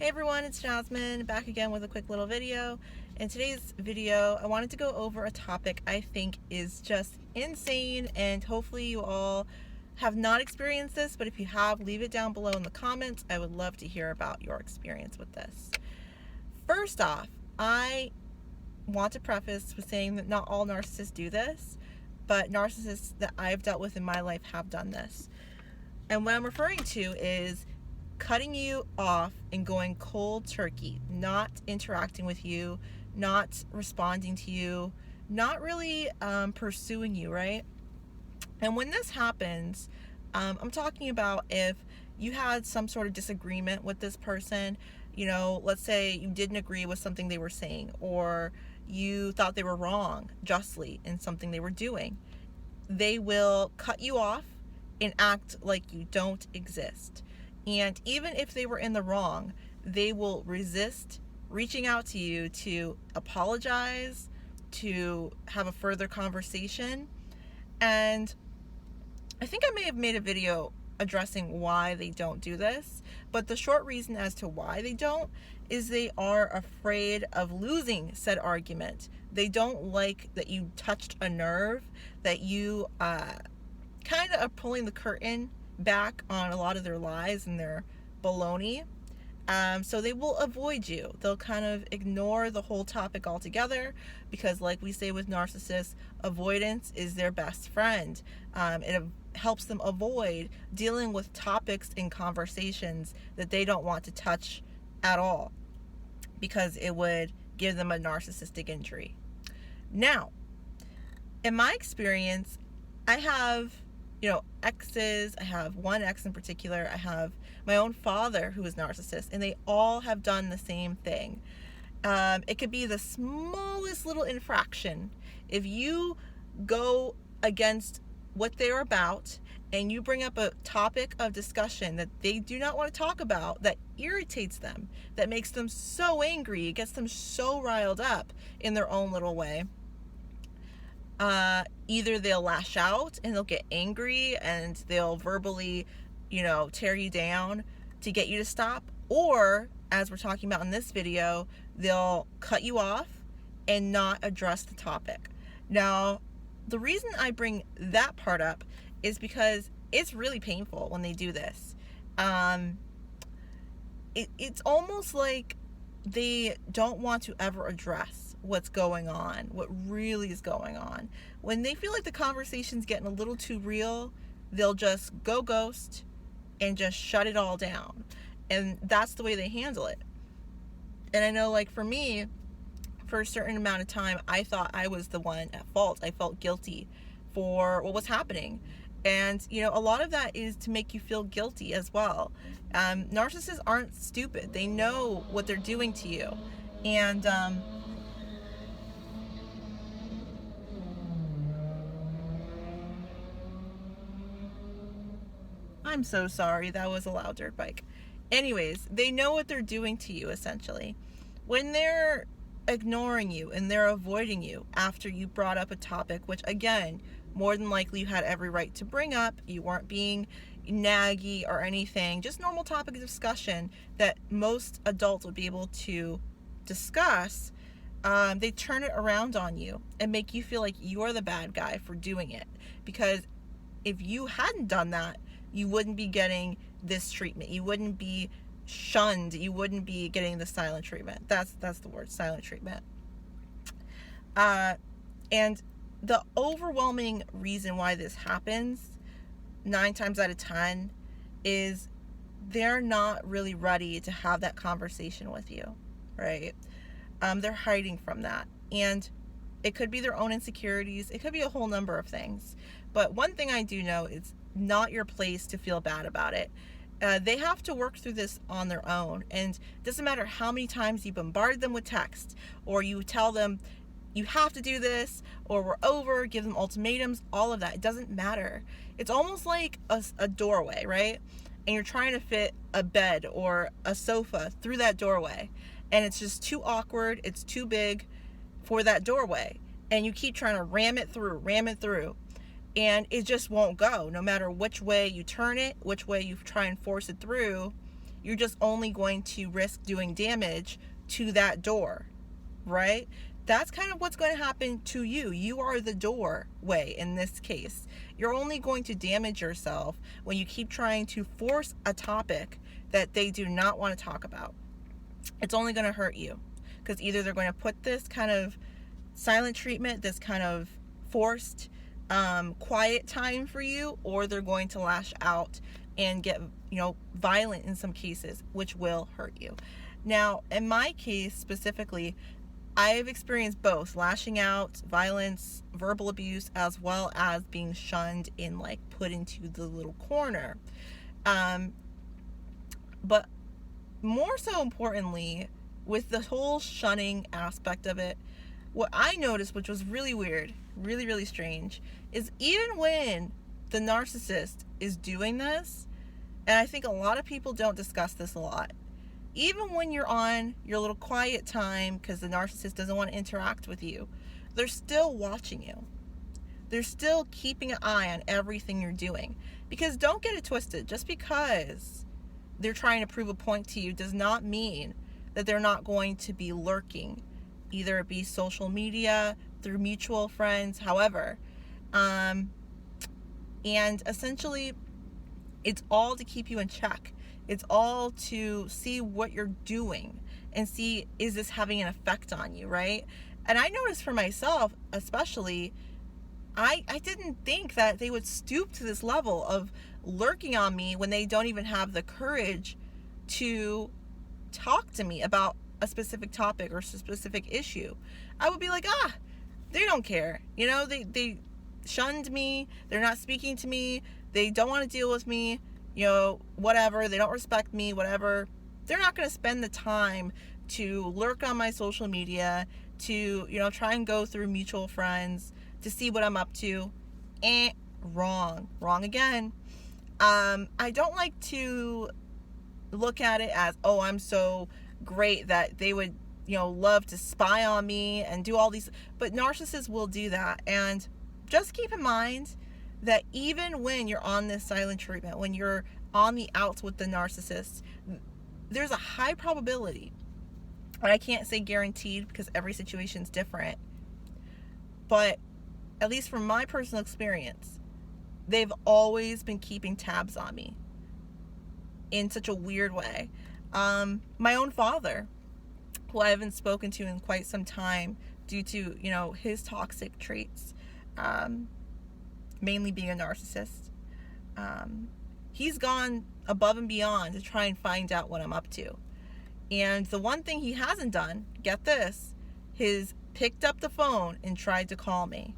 Hey everyone, it's Jasmine, back again with a quick little video. In today's video, I wanted to go over a topic I think is just insane, and hopefully you all have not experienced this, but if you have, leave it down below in the comments. I would love to hear about your experience with this. First off, I want to preface with saying that not all narcissists do this, but narcissists that I've dealt with in my life have done this. And what I'm referring to is cutting you off and going cold turkey, not interacting with you, not responding to you, not really pursuing you, right? And when this happens, I'm talking about if you had some sort of disagreement with this person, let's say you didn't agree with something they were saying, or you thought they were wrong justly in something they were doing, they will cut you off and act like you don't exist. And even if they were in the wrong, they will resist reaching out to you to apologize, to have a further conversation. And I think I may have made a video addressing why they don't do this, but the short reason as to why they don't is they are afraid of losing said argument. They don't like that you touched a nerve, that you kind of are pulling the curtain back on a lot of their lies and their baloney. So they will avoid you. They'll kind of ignore the whole topic altogether because, like we say with narcissists, avoidance is their best friend. It helps them avoid dealing with topics in conversations that they don't want to touch at all because it would give them a narcissistic injury. Now, in my experience, I have exes. I have one ex in particular. I have my own father who is narcissist, and they all have done the same thing. It could be the smallest little infraction. If you go against what they're about and you bring up a topic of discussion that they do not want to talk about, that irritates them, that makes them so angry, it gets them so riled up in their own little way, either they'll lash out and they'll get angry and they'll verbally, tear you down to get you to stop, or, as we're talking about in this video, they'll cut you off and not address the topic. Now, the reason I bring that part up is because it's really painful when they do this. It's almost like they don't want to ever address what's going on, what really is going on. When they feel like the conversation's getting a little too real, they'll just go ghost and just shut it all down. And that's the way they handle it. And I know, like, for me, for a certain amount of time, I thought I was the one at fault. I felt guilty for what was happening. And, a lot of that is to make you feel guilty as well. Narcissists aren't stupid. They know what they're doing to you. And, I'm so sorry, that was a loud dirt bike. Anyways, they know what they're doing to you, essentially. When they're ignoring you and they're avoiding you after you brought up a topic, which, again, more than likely you had every right to bring up, you weren't being naggy or anything, just normal topic of discussion that most adults would be able to discuss, they turn it around on you and make you feel like you're the bad guy for doing it. Because if you hadn't done that, you wouldn't be getting this treatment. You wouldn't be shunned. You wouldn't be getting the silent treatment. That's the word, silent treatment. And the overwhelming reason why this happens, 9 times out of 10, is they're not really ready to have that conversation with you, right? They're hiding from that. And it could be their own insecurities. It could be a whole number of things. But one thing I do know is not your place to feel bad about it. They have to work through this on their own. And it doesn't matter how many times you bombard them with text, or you tell them you have to do this, or we're over, give them ultimatums, all of that. It doesn't matter. It's almost like a doorway, right? And you're trying to fit a bed or a sofa through that doorway. And it's just too awkward. It's too big for that doorway. And you keep trying to ram it through. And it just won't go. No matter which way you turn it, which way you try and force it through, you're just only going to risk doing damage to that door, right? That's kind of what's going to happen to you. You are the doorway in this case. You're only going to damage yourself when you keep trying to force a topic that they do not want to talk about. It's only going to hurt you, because either they're going to put this kind of silent treatment, this kind of forced quiet time for you, or they're going to lash out and get, violent in some cases, which will hurt you. Now, in my case specifically, I've experienced both lashing out, violence, verbal abuse, as well as being shunned and put into the little corner. But more so importantly, with the whole shunning aspect of it, what I noticed, which was really weird, really, really strange, is even when the narcissist is doing this, and I think a lot of people don't discuss this a lot, even when you're on your little quiet time because the narcissist doesn't want to interact with you, they're still watching you. They're still keeping an eye on everything you're doing. Because don't get it twisted, just because they're trying to prove a point to you does not mean that they're not going to be lurking, either it be social media, through mutual friends, however. And essentially, it's all to keep you in check. It's all to see what you're doing and see, is this having an effect on you, right? And I noticed for myself, especially, I didn't think that they would stoop to this level of lurking on me when they don't even have the courage to talk to me about a specific topic or a specific issue. I would be like, they don't care. They shunned me. They're not speaking to me. They don't want to deal with me. Whatever, they don't respect me, whatever. They're not going to spend the time to lurk on my social media, to, try and go through mutual friends to see what I'm up to. Wrong again. I don't like to look at it as, I'm so great that they would, love to spy on me and do all these, but narcissists will do that. And just keep in mind that even when you're on this silent treatment, when you're on the outs with the narcissist, there's a high probability, and I can't say guaranteed because every situation's different, but at least from my personal experience, they've always been keeping tabs on me in such a weird way. My own father, who I haven't spoken to in quite some time due to, his toxic traits, mainly being a narcissist, he's gone above and beyond to try and find out what I'm up to. And the one thing he hasn't done, get this, is picked up the phone and tried to call me,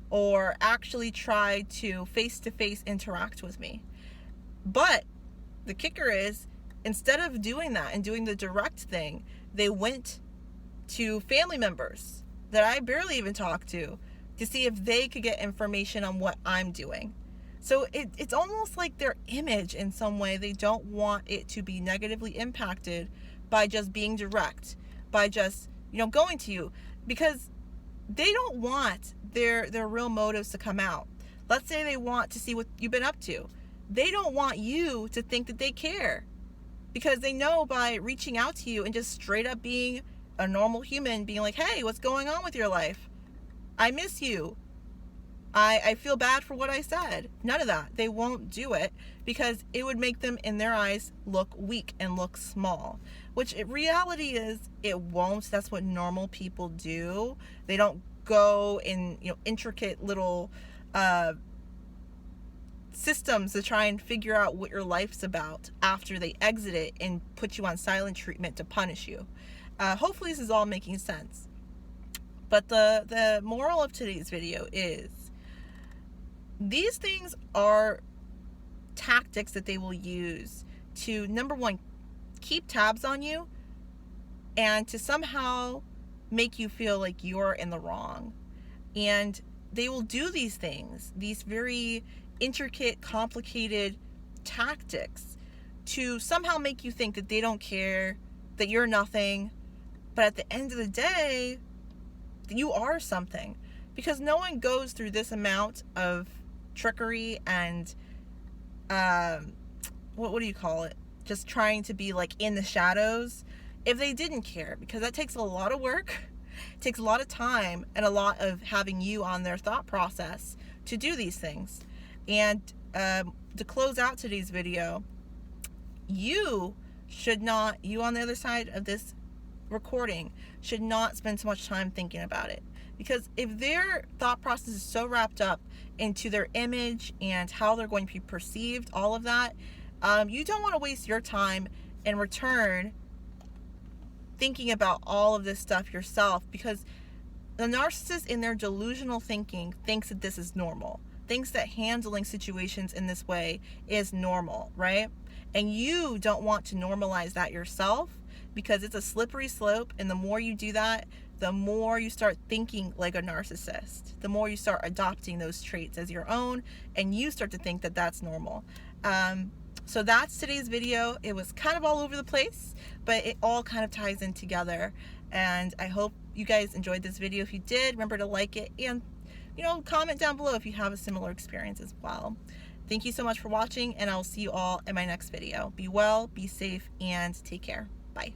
or actually tried to face-to-face interact with me. But the kicker is, instead of doing that and doing the direct thing, they went to family members that I barely even talk to see if they could get information on what I'm doing. So it's almost like their image in some way. They don't want it to be negatively impacted by just being direct, by just, going to you, because they don't want their real motives to come out. Let's say they want to see what you've been up to. They don't want you to think that they care, because they know by reaching out to you and just straight up being a normal human, being like, hey, what's going on with your life? I miss you. I feel bad for what I said. None of that. They won't do it because it would make them, in their eyes, look weak and look small. Which reality is, it won't. That's what normal people do. They don't go in, intricate little systems to try and figure out what your life's about after they exit it and put you on silent treatment to punish you. Hopefully this is all making sense. But the moral of today's video is, these things are tactics that they will use to, number one, keep tabs on you and to somehow make you feel like you're in the wrong. And they will do these things, these very intricate, complicated tactics, to somehow make you think that they don't care, that you're nothing. But at the end of the day, you are something, because no one goes through this amount of trickery and what do you call it? just trying to be like in the shadows if they didn't care, because that takes a lot of work. It takes a lot of time and a lot of having you on their thought process to do these things. And to close out today's video, you on the other side of this recording should not spend so much time thinking about it. Because if their thought process is so wrapped up into their image and how they're going to be perceived, all of that, you don't want to waste your time in return thinking about all of this stuff yourself, because the narcissist in their delusional thinking thinks that this is normal, thinks that handling situations in this way is normal, right? And you don't want to normalize that yourself, because it's a slippery slope, and the more you do that, the more you start thinking like a narcissist, the more you start adopting those traits as your own, and you start to think that that's normal. So that's today's video. It was kind of all over the place, but it all kind of ties in together. And I hope you guys enjoyed this video. If you did, remember to like it, and comment down below if you have a similar experience as well. Thank you so much for watching, and I'll see you all in my next video. Be well, be safe, and take care. Bye.